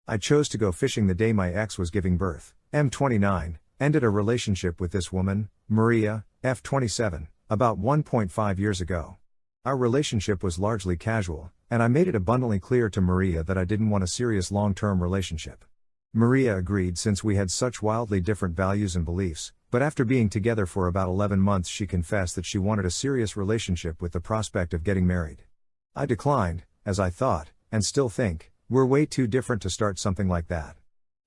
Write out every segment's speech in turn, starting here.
I chose to go fishing the day my ex was giving birth. M29, ended a relationship with this woman, Maria, F27, about 1.5 years ago. Our relationship was largely casual, and I made it abundantly clear to Maria that I didn't want a serious long-term relationship. Maria agreed since we had such wildly different values and beliefs, but after being together for about 11 months she confessed that she wanted a serious relationship with the prospect of getting married. I declined, as I thought, and still think, we're way too different to start something like that.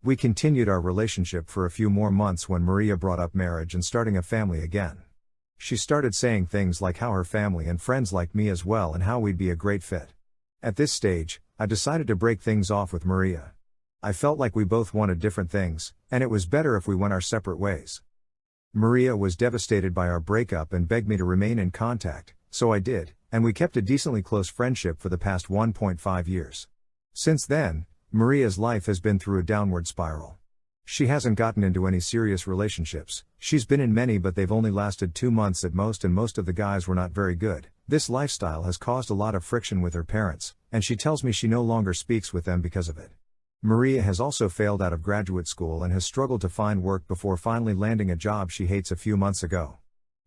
We continued our relationship for a few more months when Maria brought up marriage and starting a family again. She started saying things like how her family and friends liked me as well and how we'd be a great fit. At this stage, I decided to break things off with Maria. I felt like we both wanted different things, and it was better if we went our separate ways. Maria was devastated by our breakup and begged me to remain in contact, so I did, and we kept a decently close friendship for the past 1.5 years. Since then, Maria's life has been through a downward spiral. She hasn't gotten into any serious relationships, she's been in many but they've only lasted 2 months at most and most of the guys were not very good. This lifestyle has caused a lot of friction with her parents, and she tells me she no longer speaks with them because of it. Maria has also failed out of graduate school and has struggled to find work before finally landing a job she hates a few months ago.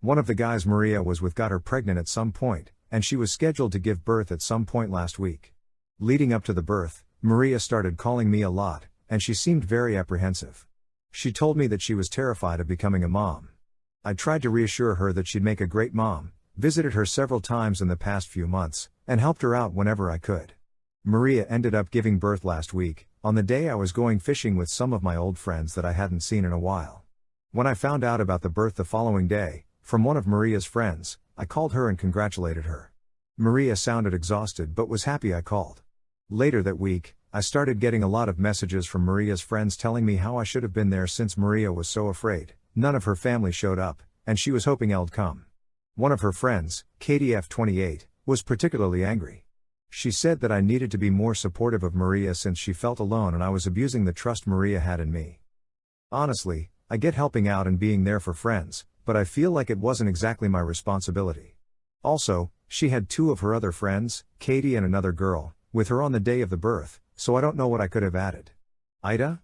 One of the guys Maria was with got her pregnant at some point, and she was scheduled to give birth at some point last week. Leading up to the birth, Maria started calling me a lot, and she seemed very apprehensive. She told me that she was terrified of becoming a mom. I tried to reassure her that she'd make a great mom, visited her several times in the past few months, and helped her out whenever I could. Maria ended up giving birth last week, on the day I was going fishing with some of my old friends that I hadn't seen in a while. When I found out about the birth the following day, from one of Maria's friends, I called her and congratulated her. Maria sounded exhausted but was happy I called. Later that week, I started getting a lot of messages from Maria's friends telling me how I should have been there since Maria was so afraid. None of her family showed up, and she was hoping I'd come. One of her friends, Katie F28, was particularly angry. She said that I needed to be more supportive of Maria since she felt alone and I was abusing the trust Maria had in me. Honestly, I get helping out and being there for friends, but I feel like it wasn't exactly my responsibility. Also, she had 2 of her other friends, Katie and another girl, with her on the day of the birth, so I don't know what I could have added. Ida?